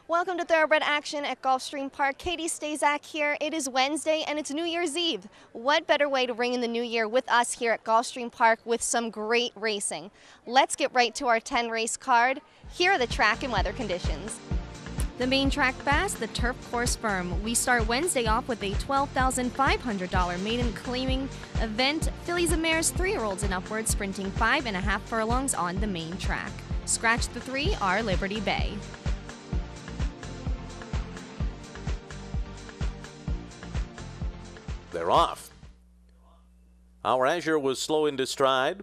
Welcome to Thoroughbred Action at Gulfstream Park. Katie Stazak here. It is Wednesday and it's New Year's Eve. What better way to ring in the new year with us here at Gulfstream Park with some great racing? Let's get right to our 10 race card. Here are the track and weather conditions. The main track fast, the turf course firm. We start Wednesday off with a $12,500 maiden claiming event. Fillies and mares 3-year-olds and upwards sprinting 5.5 furlongs on the main track. Scratch the 3 are Liberty Bay. They're off. Our Azure was slow into stride.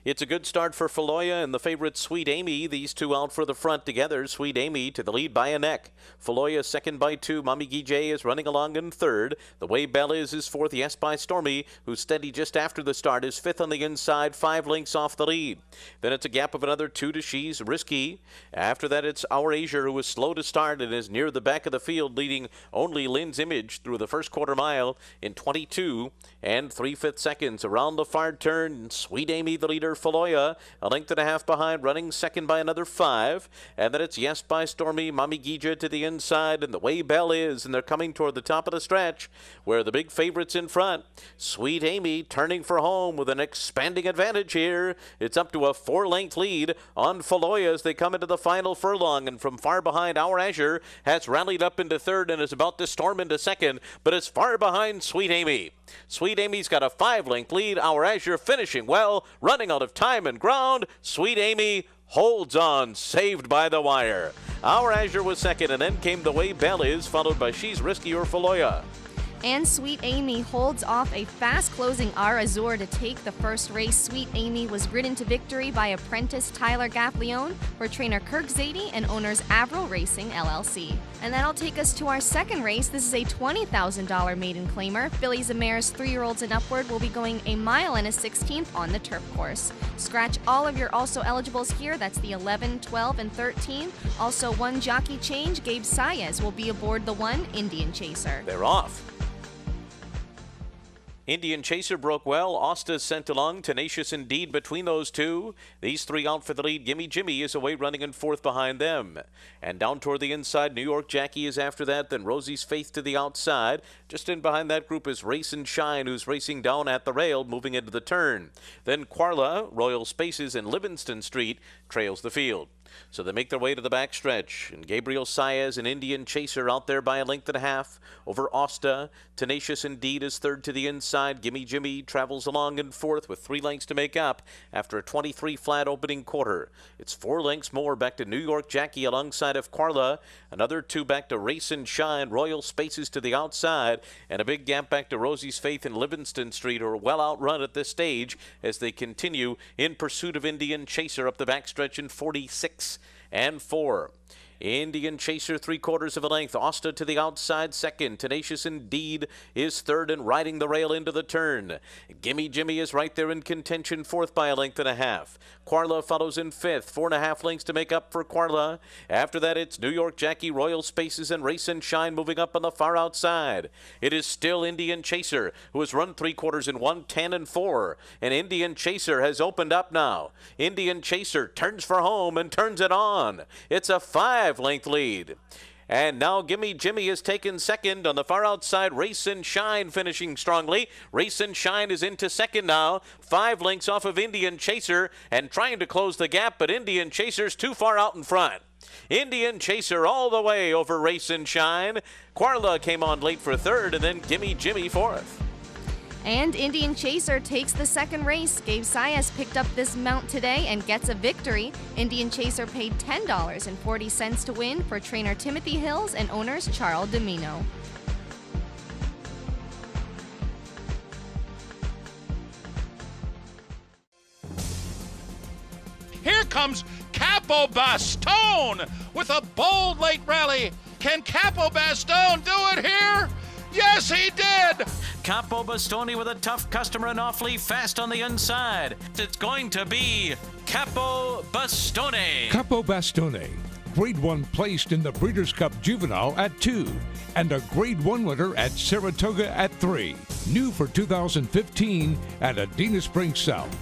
It's a good start for Faloya and the favorite Sweet Amy. These two out for the front together. Sweet Amy to the lead by a neck. Faloya second by 2. Mommy Guijay is running along in third. The Way Belle is fourth. Yes by Stormy, who's steady just after the start, is fifth on the inside, 5 lengths off the lead. Then it's a gap of another 2 to She's Risky. After that, it's Our Azure, who is slow to start and is near the back of the field, leading only Lynn's Image through the first quarter mile in 22 and 3/5 seconds. Around the far turn, Sweet Amy, the leader. Faloya, a length and a half behind, running second by another 5. And then it's Yes by Stormy, Mommy Guijay to the inside, and the Way Belle is, and they're coming toward the top of the stretch, where the big favorite's in front. Sweet Amy turning for home with an expanding advantage here. It's up to a 4-length lead on Faloya as they come into the final furlong, and from far behind, Our Azure has rallied up into third and is about to storm into second, but is far behind Sweet Amy. Sweet Amy's got a 5-length lead. Our Azure finishing well, running out of time and ground. Sweet Amy holds on, saved by the wire. Our Azure was second, and then came the Way Belle is, followed by She's Risky or Faloya. And Sweet Amy holds off a fast-closing Our Azure to take the first race. Sweet Amy was ridden to victory by apprentice Tyler Gaffleone for trainer Kirk Zadie and owners Avril Racing, LLC. And that'll take us to our second race. This is a $20,000 maiden claimer. Fillies and mares 3-year-olds and upward will be going 1 mile and a 16th on the turf course. Scratch all of your also eligibles here. That's the 11, 12, and 13. Also, one jockey change. Gabe Saez will be aboard the 1 Indian Chaser. They're off. Indian Chaser broke well. Osta's sent along. Tenacious Indeed between those two. These 3 out for the lead. Gimme Jimmy is away running in fourth behind them. And down toward the inside, New York Jackie is after that. Then Rosie's Faith to the outside. Just in behind that group is Race and Shine, who's racing down at the rail, moving into the turn. Then Quarla, Royal Spaces, and Livingston Street trails the field. So they make their way to the backstretch, and Gabriel Saez and Indian Chaser out there by 1.5 lengths over Osta. Tenacious Indeed is third to the inside. Gimme Jimmy travels along in fourth with 3 lengths to make up after a 23 flat opening quarter. It's 4 lengths more back to New York Jackie alongside of Quarla. Another 2 back to Race and Shine. Royal Spaces to the outside, and a big gap back to Rosie's Faith and Livingston Street, who are well outrun at this stage as they continue in pursuit of Indian Chaser up the backstretch in 46 and 4. Indian Chaser 3/4 length. Osta to the outside second. Tenacious Indeed is third and riding the rail into the turn. Gimme Jimmy is right there in contention, fourth by 1.5 lengths. Quarla follows in fifth. 4.5 lengths to make up for Quarla. After that, it's New York Jackie, Royal Spaces, and Race and Shine moving up on the far outside. It is still Indian Chaser, who has run 3/4 in 1:10 and 4. And Indian Chaser has opened up now. Indian Chaser turns for home and turns it on. It's a 5-length lead. And now Gimme Jimmy is taken second. On the far outside, Race and Shine finishing strongly. Race and Shine is into second now. 5 lengths off of Indian Chaser and trying to close the gap, but Indian Chaser's too far out in front. Indian Chaser all the way over Race and Shine. Quarla came on late for third, and then Gimme Jimmy fourth. And Indian Chaser takes the second race. Gabe Saez picked up this mount today and gets a victory. Indian Chaser paid $10.40 to win for trainer Timothy Hills and owners Charles Domino. Here comes Capo Bastone with a bold late rally. Can Capo Bastone do it here? Yes, he did! Capo Bastoni with a tough customer and awfully fast on the inside. It's going to be Capo Bastone. Capo Bastone, Grade 1 placed in the Breeders' Cup Juvenile at 2, and a Grade 1 winner at Saratoga at 3. New for 2015 at Adena Springs South.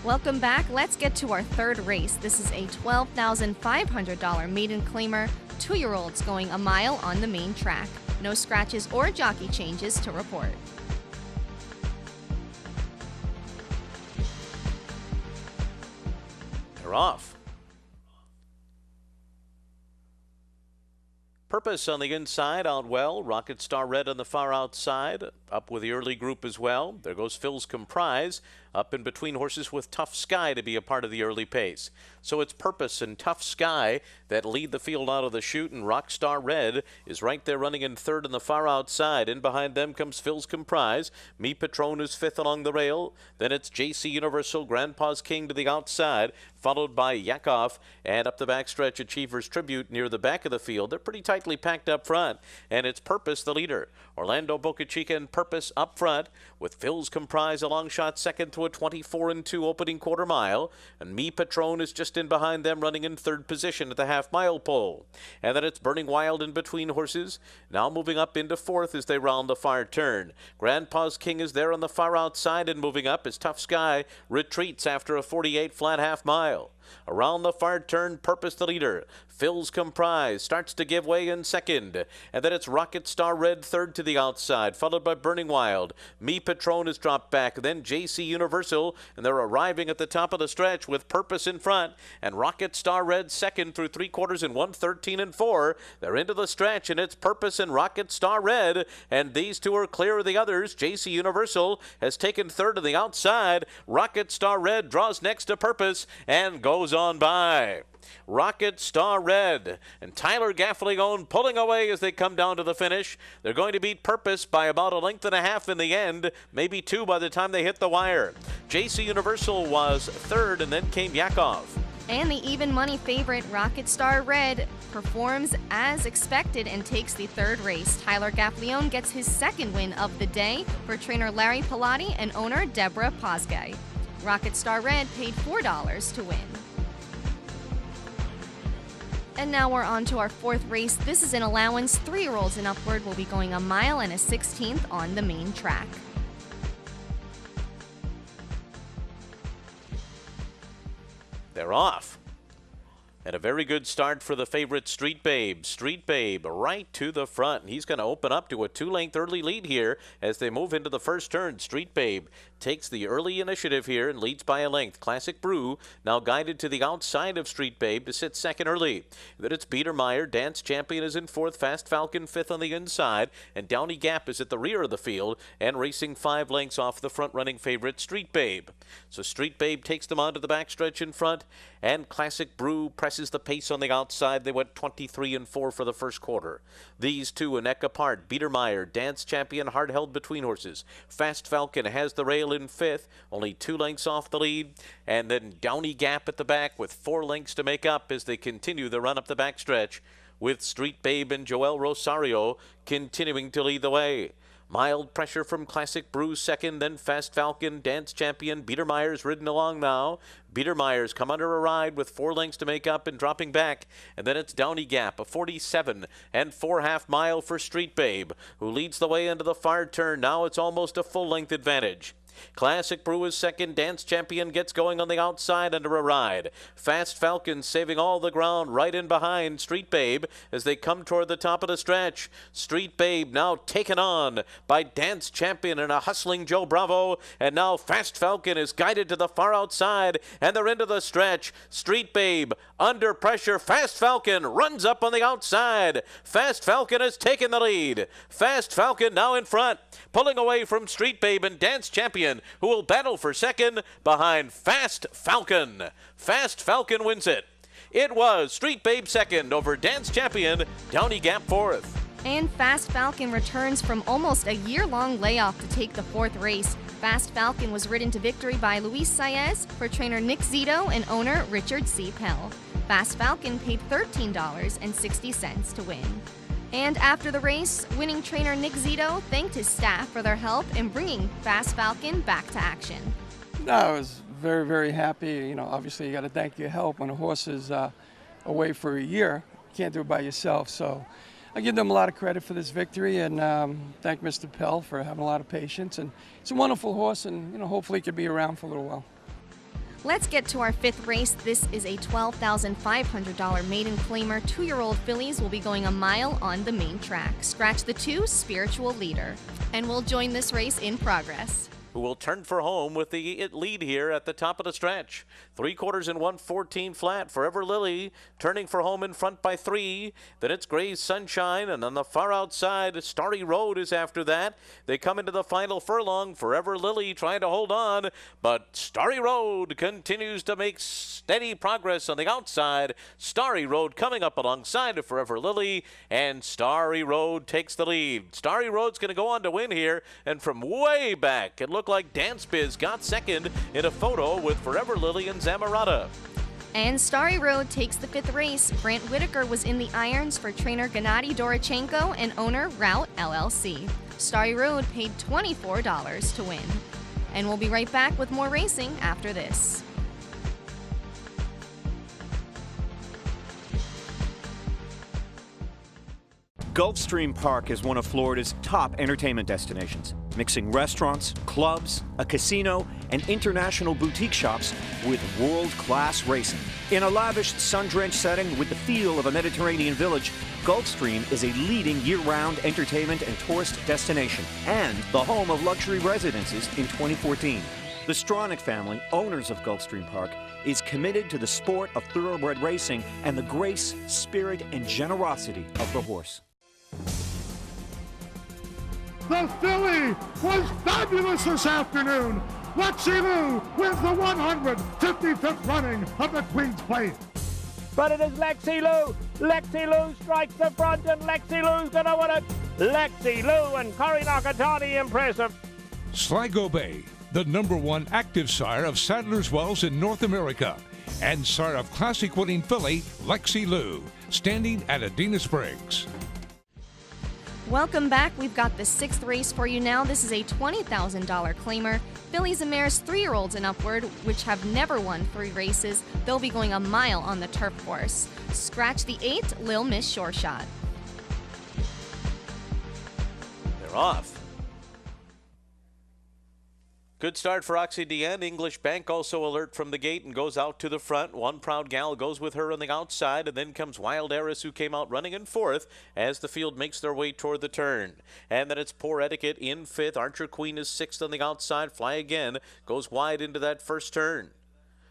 Welcome back. Let's get to our third race. This is a $12,500 maiden claimer, 2-year-olds going a mile on the main track. No scratches or jockey changes to report. They're off. Purpose on the inside, out well. Rocket Star Red on the far outside, up with the early group as well. There goes Phil's Comprise, up in between horses with Tough Sky to be a part of the early pace. So it's Purpose and Tough Sky that lead the field out of the chute, and Rockstar Red is right there running in third on the far outside. In behind them comes Phil's Comprise. Me Patron is fifth along the rail. Then it's JC Universal, Grandpa's King to the outside, followed by Yakov, and up the backstretch Achiever's Tribute near the back of the field. They're pretty tightly packed up front, and it's Purpose the leader. Orlando Boca Chica and Purpose up front, with Phil's Comprise a long shot second to a 24-2 opening quarter mile, and Me Patron is just in behind them, running in third position at the half-mile pole. And then it's Burning Wild in between horses, now moving up into fourth as they round the far turn. Grandpa's King is there on the far outside, and moving up as Tough Sky retreats after a 48 flat half mile. Around the far turn, Purpose the leader. Phil's Comprise starts to give way in second, and then it's Rocket Star Red third to the outside, followed by Burning Wild. Me Patron has dropped back, then JC Universal, and they're arriving at the top of the stretch with Purpose in front, and Rocket Star Red second through 3/4 in 1:13.4. They're into the stretch, and it's Purpose and Rocket Star Red, and these two are clear of the others. JC Universal has taken third to the outside. Rocket Star Red draws next to Purpose and goes on by. Rocket Star Red and Tyler Gaffalione pulling away as they come down to the finish. They're going to beat Purpose by about a length and a half in the end, maybe 2 by the time they hit the wire. JC Universal was third, and then came Yakov. And the even money favorite, Rocket Star Red, performs as expected and takes the third race. Tyler Gaffalione gets his second win of the day for trainer Larry Pilati and owner Deborah Posgay. Rocket Star Red paid $4 to win. And now we're on to our fourth race. This is an allowance. 3-year-olds and upward will be going a mile and a 16th on the main track. They're off. And a very good start for the favorite Street Babe. Street Babe right to the front. He's going to open up to a 2-length early lead here as they move into the first turn. Street Babe takes the early initiative here and leads by a length. Classic Brew now guided to the outside of Street Babe to sit second early. Then it's Biedermeyer. Dance Champion is in fourth. Fast Falcon fifth on the inside. And Downey Gap is at the rear of the field and racing 5 lengths off the front-running favorite Street Babe. So Street Babe takes them onto the backstretch in front, and Classic Brew presses the pace on the outside. They went 23-4 for the first quarter. These two a neck apart. Biedermeyer, Dance Champion, hard held between horses. Fast Falcon has the rail in fifth, only 2 lengths off the lead. And then Downey Gap at the back with 4 lengths to make up as they continue the run up the backstretch, with Street Babe and Joel Rosario continuing to lead the way. Mild pressure from Classic Brew second, then Fast Falcon, Dance Champion. Biedermeyer's ridden along now. Biedermeyer's come under a ride with 4 lengths to make up and dropping back. And then it's Downey Gap, a 47 4/2 mile for Street Babe, who leads the way into the far turn. Now it's almost a full-length advantage. Classic Brew is second. Dance Champion gets going on the outside under a ride. Fast Falcon saving all the ground right in behind Street Babe as they come toward the top of the stretch. Street Babe now taken on by Dance Champion and a hustling Joe Bravo. And now Fast Falcon is guided to the far outside, and they're into the stretch. Street Babe under pressure. Fast Falcon runs up on the outside. Fast Falcon has taken the lead. Fast Falcon now in front, pulling away from Street Babe and Dance Champion, who will battle for second behind Fast Falcon. Fast Falcon wins it. It was Street Babe second over Dance Champion, Downey Gap fourth. And Fast Falcon returns from almost a year-long layoff to take the fourth race. Fast Falcon was ridden to victory by Luis Saez for trainer Nick Zito and owner Richard C. Pell. Fast Falcon paid $13.60 to win. And after the race, winning trainer Nick Zito thanked his staff for their help in bringing Fast Falcon back to action. No, I was very, very happy. You know, obviously you got to thank your help when a horse is away for a year. You can't do it by yourself. So I give them a lot of credit for this victory, and thank Mr. Pell for having a lot of patience. And it's a wonderful horse, and hopefully he could be around for a little while. Let's get to our fifth race. This is a $12,500 maiden claimer. 2-year-old fillies will be going a mile on the main track. Scratch the 2, Spiritual Leader. And we'll join this race in progress. Who will turn for home with the lead here at the top of the stretch. 3/4 and 114 flat. Forever Lily turning for home in front by 3. Then it's Gray's Sunshine, and on the far outside, Starry Road is after that. They come into the final furlong. Forever Lily trying to hold on, but Starry Road continues to make steady progress on the outside. Starry Road coming up alongside of Forever Lily, and Starry Road takes the lead. Starry Road's going to go on to win here, and from way back, it looked like Dance Biz got second in a photo with Forever Lily and Zamarata. And Starry Road takes the fifth race. Brant Whitaker was in the irons for trainer Gennady Dorochenko and owner Route LLC. Starry Road paid $24 to win. And we'll be right back with more racing after this. Gulfstream Park is one of Florida's top entertainment destinations, mixing restaurants, clubs, a casino, and international boutique shops with world-class racing. In a lavish, sun-drenched setting with the feel of a Mediterranean village, Gulfstream is a leading year-round entertainment and tourist destination and the home of luxury residences in 2014. The Stronach family, owners of Gulfstream Park, is committed to the sport of thoroughbred racing and the grace, spirit, and generosity of the horse. The filly was fabulous this afternoon. Lexi Lou wins the 155th running of the Queen's Plate. But it is Lexi Lou. Lexi Lou strikes the front, and Lexi Lou's gonna win it. Lexi Lou and Cory Nakatani impressive. Sligo Bay, the #1 active sire of Sadler's Wells in North America, and sire of classic winning filly Lexi Lou, standing at Adena Springs. Welcome back. We've got the sixth race for you now. This is a $20,000 claimer. Fillies and mares 3-year-olds and upward, which have never won 3 races. They'll be going a mile on the turf course. Scratch the 8, Lil Miss Sure Shot. They're off. Good start for Oxy Deanne. English Bank also alert from the gate and goes out to the front. One Proud Gal goes with her on the outside, and then comes Wild Heiress, who came out running in 4th as the field makes their way toward the turn. And then it's Poor Etiquette in 5th. Archer Queen is 6th on the outside. Fly Again goes wide into that first turn.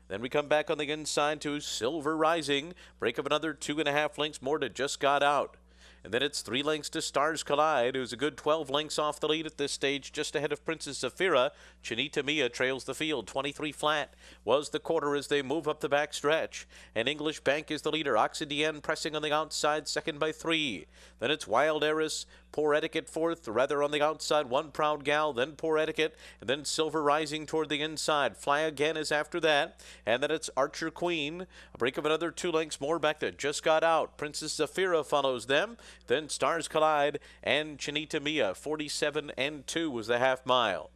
Then we come back on the inside to Silver Rising. Break of another 2.5 lengths more to Just Got Out. And then it's 3 lengths to Stars Collide, who's a good 12 lengths off the lead at this stage, just ahead of Princess Zafira. Chinita Mia trails the field. 23 flat was the quarter as they move up the back stretch. And English Bank is the leader. Oxydienne pressing on the outside, second by 3. Then it's Wild Heiress, Poor Etiquette 4th, rather on the outside, One Proud Gal, then Poor Etiquette, and then Silver Rising toward the inside. Fly Again is after that. And then it's Archer Queen. A break of another 2 lengths more back that Just Got Out. Princess Zafira follows them. Then Stars Collide and Chinita Mia. 47 and 2 was the half mile.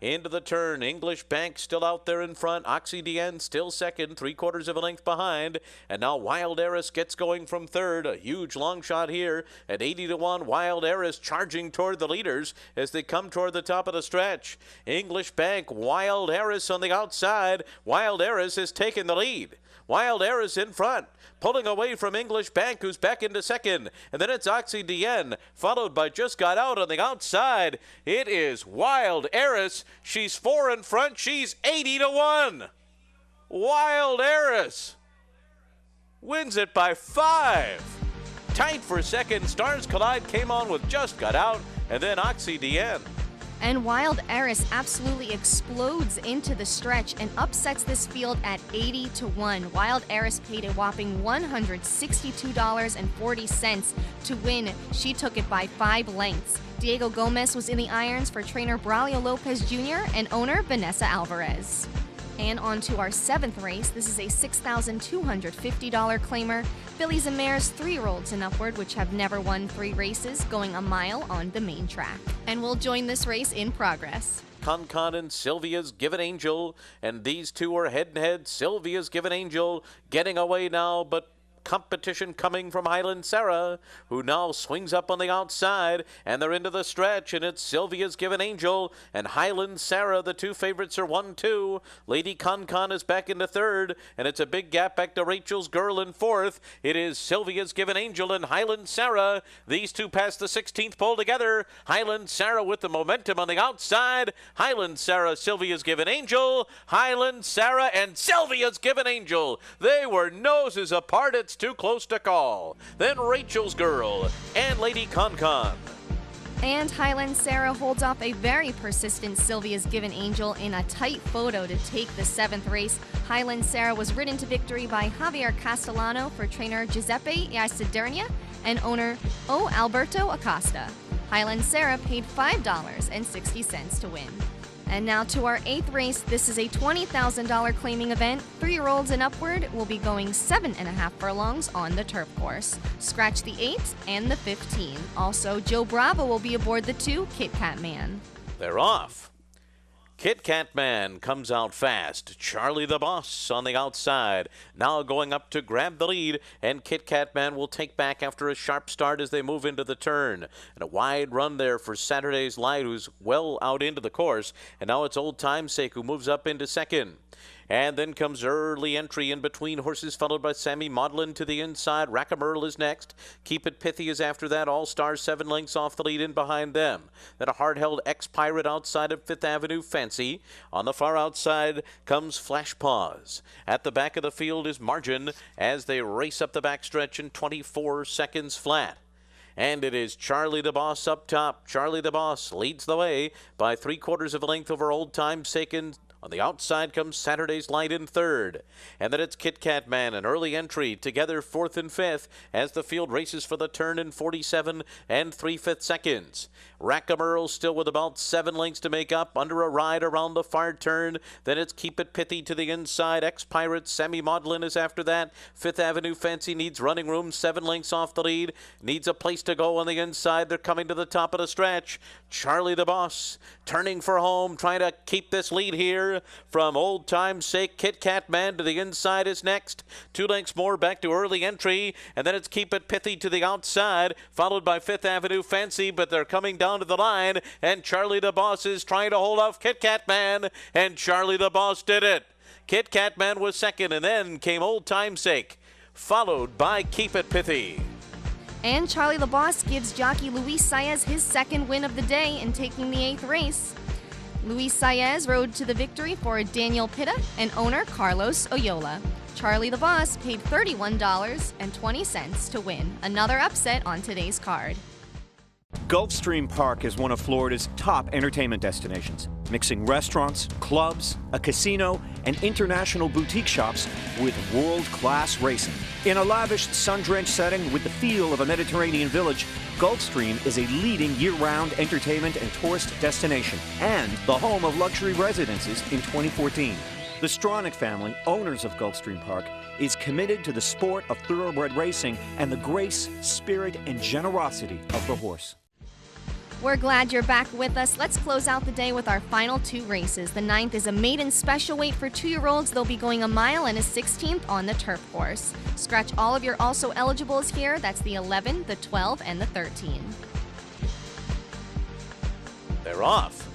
Into the turn, English Bank still out there in front. Oxy Deanne still second, 3/4 of a length behind. And now Wild Heiress gets going from 3rd. A huge long shot here at 80 to 1. Wild Heiress charging toward the leaders as they come toward the top of the stretch. English Bank, Wild Heiress on the outside. Wild Heiress has taken the lead. Wild Heiress in front, pulling away from English Bank, who's back into second. And then it's Oxy Deanne, followed by Just Got Out on the outside. It is Wild Heiress. She's 4 in front. She's 80 to 1. Wild Heiress wins it by 5. Tight for second. Stars Collide came on with Just Got Out, and then Oxy Deanne. And Wild Heiress absolutely explodes into the stretch and upsets this field at 80 to 1. Wild Heiress paid a whopping $162.40 to win. She took it by 5 lengths. Diego Gomez was in the irons for trainer Braulio Lopez Jr. and owner Vanessa Alvarez. And on to our 7th race. This is a $6,250 claimer. Fillies and mares 3-year-olds and upward, which have never won 3 races, going a mile on the main track. And we'll join this race in progress. Con and Sylvia's Given Angel, and these two are head-and-head. Sylvia's Given Angel getting away now, but competition coming from Highland Sarah, who now swings up on the outside, and they're into the stretch, and it's Sylvia's Given Angel and Highland Sarah. The two favorites are 1-2. Lady Con is back into third, and it's a big gap back to Rachel's Girl in fourth. It is Sylvia's Given Angel and Highland Sarah. These two pass the 16th pole together. Highland Sarah with the momentum on the outside. Highland Sarah, Sylvia's Given Angel. Highland Sarah and Sylvia's Given Angel. They were noses apart. It's too close to call. Then Rachel's Girl and Lady Con. And Highland Sarah holds off a very persistent Sylvia's Given Angel in a tight photo to take the 7th race. Highland Sarah was ridden to victory by Javier Castellano for trainer Giuseppe Iacedernia and owner O. Alberto Acosta. Highland Sarah paid $5.60 to win. And now to our 8th race. This is a $20,000 claiming event. 3-year-olds and upward will be going 7.5 furlongs on the turf course. Scratch the 8 and the 15. Also, Joe Bravo will be aboard the 2 Kit Kat Man. They're off. Kit Kat Man comes out fast. Charlie the Boss on the outside, now going up to grab the lead, and Kit Kat Man will take back after a sharp start as they move into the turn. And a wide run there for Saturday's Light, who's well out into the course, and now it's Old Time's Sake who moves up into second. And then comes early entry in between horses, followed by Sammy Maudlin to the inside. Rackamerl is next. Keep It Pithy is after that. All Stars 7 lengths off the lead in behind them. Then a hard-held Ex-Pirate outside of Fifth Avenue Fancy. On the far outside comes Flash Paws. At the back of the field is Margin as they race up the backstretch in 24 seconds flat. And it is Charlie the Boss up top. Charlie the Boss leads the way by 3/4 of a length over Old Time's Sake. On the outside comes Saturday's Light in third. And then it's Kit Kat Man, an early entry, together 4th and 5th as the field races for the turn in 47 and 3/5 seconds. Rackamerl still with about 7 lengths to make up, under a ride around the far turn. Then it's Keep It Pithy to the inside. Ex-Pirate, Sammy Maudlin is after that. Fifth Avenue Fancy needs running room, 7 lengths off the lead. Needs a place to go on the inside. They're coming to the top of the stretch. Charlie the Boss turning for home, trying to keep this lead here. From Old Time's Sake, Kit Kat Man to the inside is next. 2 lengths more back to early entry, and then it's Keep It Pithy to the outside, followed by Fifth Avenue Fancy, but they're coming down to the line, and Charlie the Boss is trying to hold off Kit Kat Man, and Charlie the Boss did it. Kit Kat Man was second, and then came Old Time's Sake, followed by Keep It Pithy. And Charlie the Boss gives jockey Luis Saez his 2nd win of the day in taking the 8th race. Luis Saez rode to the victory for Daniel Pitta and owner Carlos Oyola. Charlie the Boss paid $31.20 to win. Another upset on today's card. Gulfstream Park is one of Florida's top entertainment destinations, mixing restaurants, clubs, a casino, and international boutique shops with world-class racing. In a lavish, sun-drenched setting with the feel of a Mediterranean village, Gulfstream is a leading year-round entertainment and tourist destination and the home of luxury residences in 2014. The Stronach family, owners of Gulfstream Park, is committed to the sport of thoroughbred racing and the grace, spirit, and generosity of the horse. We're glad you're back with us. Let's close out the day with our final 2 races. The 9th is a maiden special weight for 2-year-olds. They'll be going a mile and a 16th on the turf course. Scratch all of your also eligibles here. That's the 11, the 12, and the 13. They're off.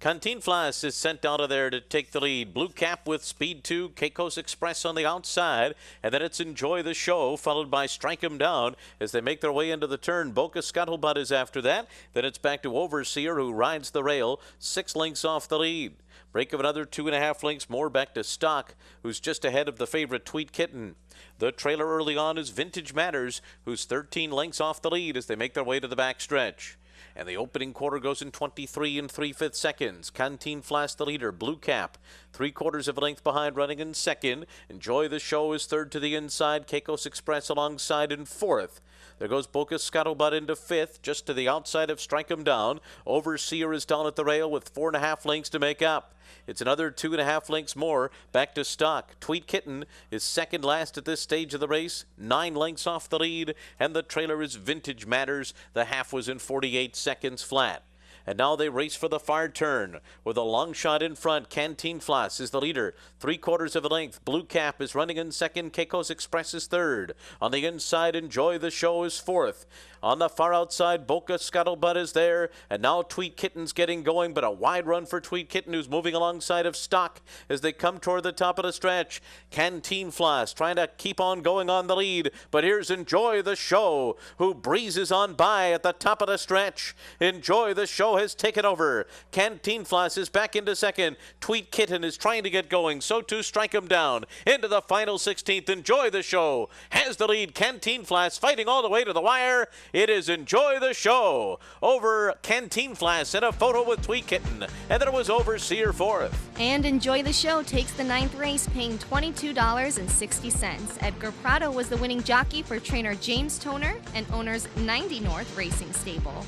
Cantinflas is sent out of there to take the lead. Blue Cap with Speed 2, Caicos Express on the outside, and then it's Enjoy the Show, followed by Strike 'em Down as they make their way into the turn. Boca Scuttlebutt is after that. Then it's back to Overseer, who rides the rail, 6 lengths off the lead. Break of another 2.5 lengths more back to Stock, who's just ahead of the favorite Tweet Kitten. The trailer early on is Vintage Matters, who's 13 lengths off the lead as they make their way to the backstretch. And the opening quarter goes in 23 and 3/5 seconds. Cantinflas the leader. Blue Cap 3/4 of a length behind, running in second. Enjoy the Show is third to the inside. Caicos Express alongside in 4th. There goes Boca Scuttlebutt into 5th, just to the outside of Strike 'em Down. Overseer is down at the rail with 4.5 lengths to make up. It's another 2.5 lengths more back to Stock. Tweet Kitten is second last at this stage of the race, 9 lengths off the lead, and the trailer is Vintage Matters. The half was in 48 seconds flat. And now they race for the far turn with a long shot in front. Canteen Floss is the leader, 3/4 of a length. Blue Cap is running in second. Keiko's Express is third. On the inside, Enjoy the Show is fourth. On the far outside, Boca Scuttlebutt is there. And now Tweet Kitten's getting going, but a wide run for Tweet Kitten, who's moving alongside of Stock as they come toward the top of the stretch. Canteen Floss trying to keep on going on the lead, but here's Enjoy the Show, who breezes on by at the top of the stretch. Enjoy the Show has taken over. Canteen Floss is back into second. Tweet Kitten is trying to get going, so too Strike 'em Down. Into the final 16th, Enjoy the Show has the lead. Canteen Floss fighting all the way to the wire. It is Enjoy the Show over Canteen Floss in a photo with Tweet Kitten, and then it was Overseer fourth. And Enjoy the Show takes the 9th race, paying $22.60. Edgar Prado was the winning jockey for trainer James Toner and owner's 90 North Racing Stable.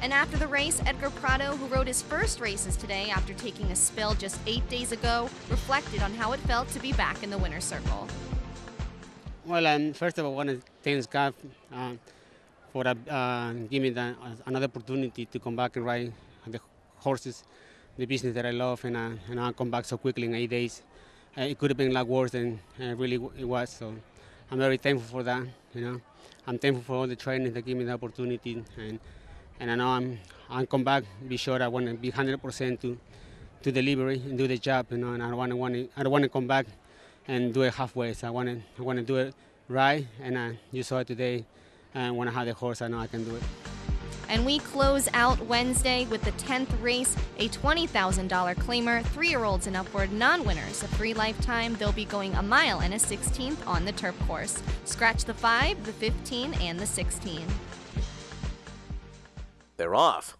And after the race, Edgar Prado, who rode his first races today after taking a spill just 8 days ago, reflected on how it felt to be back in the winner's circle. Well, first of all, I want to thank God for giving me another opportunity to come back and ride the horses, the business that I love, and I come back so quickly in 8 days. It could have been a lot worse than really it was, so I'm very thankful for that. I'm thankful for all the trainers that give me the opportunity, and I know I'm come back. Be sure I want to be 100% to deliver and do the job, and I don't want to come back and do it halfway. So I want to do it right, and you saw it today. And when I have the horse, I know I can do it. And we close out Wednesday with the 10th race, a $20,000 claimer, 3-year-olds and upward, non-winners, a free lifetime. They'll be going a mile and a 16th on the turf course. Scratch the 5, the 15, and the 16. They're off.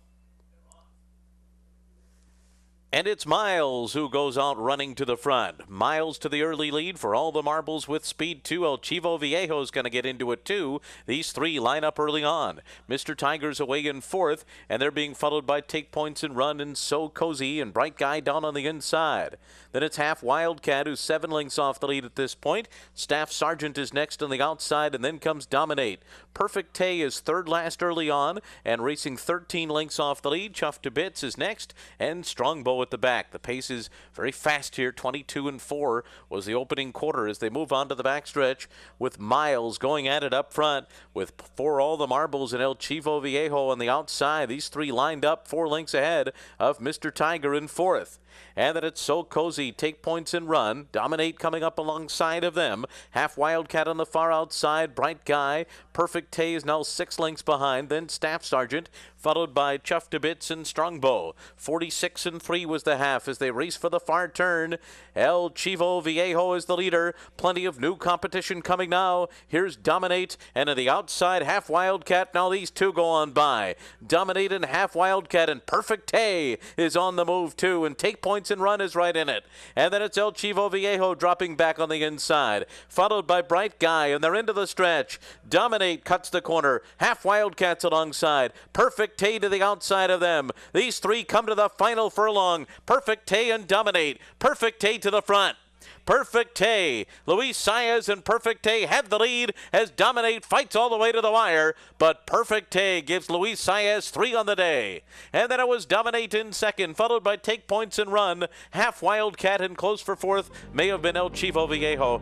And it's Miles who goes out running to the front. Miles to the early lead for All the Marbles with speed 2. El Chivo Viejo's going to get into it too. These three line up early on. Mr. Tiger's away in fourth, and they're being followed by Take Points and Run and So Cozy and Bright Guy down on the inside. Then it's Half Wildcat, who's 7 lengths off the lead at this point. Staff Sergeant is next on the outside, and then comes Dominate. Perfect Tay is third last early on and racing 13 lengths off the lead. Chuff to Bits is next, and Strongbow at the back. The pace is very fast here. 22 and 4 was the opening quarter as they move on to the backstretch with Miles going at it up front with For All the Marbles and El Chivo Viejo on the outside. These three lined up 4 lengths ahead of Mr. Tiger in fourth. And then it's So Cozy, Take Points and Run. Dominate coming up alongside of them. Half Wildcat on the far outside. Bright Guy. Perfect Tay is now 6 lengths behind. Then Staff Sergeant, followed by Chuff to Bits and Strongbow. 46 and 3 was the half as they race for the far turn. El Chivo Viejo is the leader. Plenty of new competition coming now. Here's Dominate, and on the outside, Half Wildcat. Now these two go on by. Dominate and Half Wildcat, and Perfect Tay is on the move too, and Take Points and Run is right in it. And then it's El Chivo Viejo dropping back on the inside, followed by Bright Guy, and they're into the stretch. Dominate cuts the corner. Half Wildcats alongside. Perfect Tay to the outside of them. These three come to the final furlong. Perfect Tay and Dominate. Perfect Tay to the front. Perfect Tay, Luis Saez and Perfect Tay have the lead as Dominate fights all the way to the wire, but Perfect Tay gives Luis Saez 3 on the day. And then it was Dominate in second, followed by Take Points and Run. Half Wildcat and close for fourth may have been El Chivo Viejo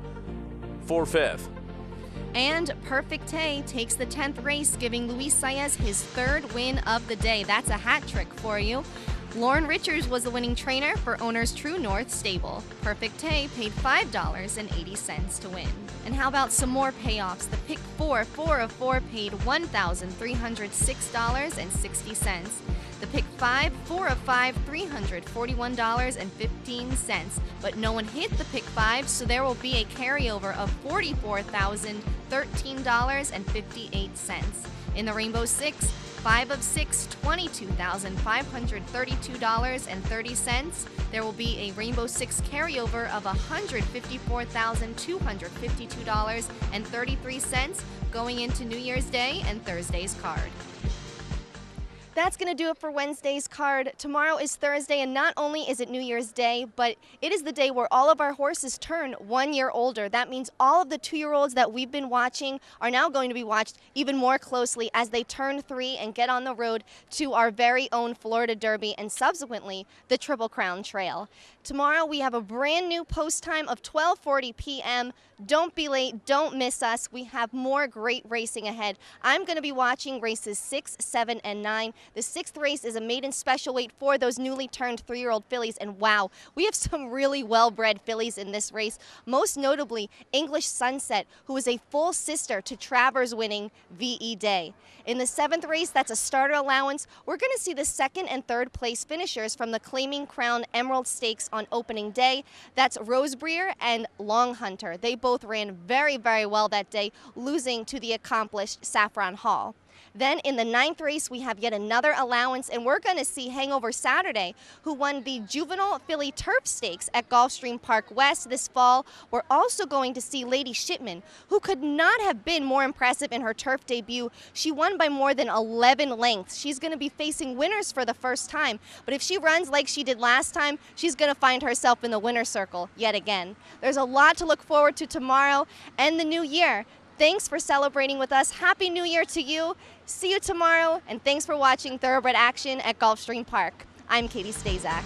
for fifth. And Perfect Tay takes the 10th race, giving Luis Saez his 3rd win of the day. That's a hat trick for you. Lauren Richards was the winning trainer for owner's True North Stable. Perfect Tay paid $5.80 to win. And how about some more payoffs? The pick 4 of 4 paid $1,306.60. The pick 5 of 5, $341.15. But no one hit the pick 5, so there will be a carryover of $44,013.58. In the Rainbow 6, 5 of 6, $22,532.30. There will be a Rainbow 6 carryover of $154,252.33 going into New Year's Day and Thursday's card. That's going to do it for Wednesday's card. Tomorrow is Thursday, and not only is it New Year's Day, but it is the day where all of our horses turn 1 year older. That means all of the 2-year-olds that we've been watching are now going to be watched even more closely as they turn 3 and get on the road to our very own Florida Derby and subsequently the Triple Crown Trail. Tomorrow we have a brand new post time of 12:40 p.m. Don't be late, don't miss us. We have more great racing ahead. I'm going to be watching races 6, 7, and 9. The 6th race is a maiden special weight for those newly turned 3-year-old fillies, and wow, we have some really well-bred fillies in this race, most notably English Sunset, who is a full sister to Travers winning VE Day. In the 7th race, that's a starter allowance, we're going to see the 2nd and 3rd place finishers from the Claiming Crown Emerald Stakes on opening day. That's Rosebreer and Long Hunter. They both ran very, very well that day, losing to the accomplished Saffron Hall. Then in the 9th race, we have yet another allowance, and we're going to see Hangover Saturday, who won the Juvenile Filly Turf Stakes at Gulfstream Park West this fall. We're also going to see Lady Shipman, who could not have been more impressive in her turf debut. She won by more than 11 lengths. She's going to be facing winners for the first time, but if she runs like she did last time, she's going to find herself in the winner's circle yet again. There's a lot to look forward to tomorrow and the new year. Thanks for celebrating with us. Happy New Year to you. See you tomorrow, and thanks for watching Thoroughbred Action at Gulfstream Park. I'm Katie Stazak.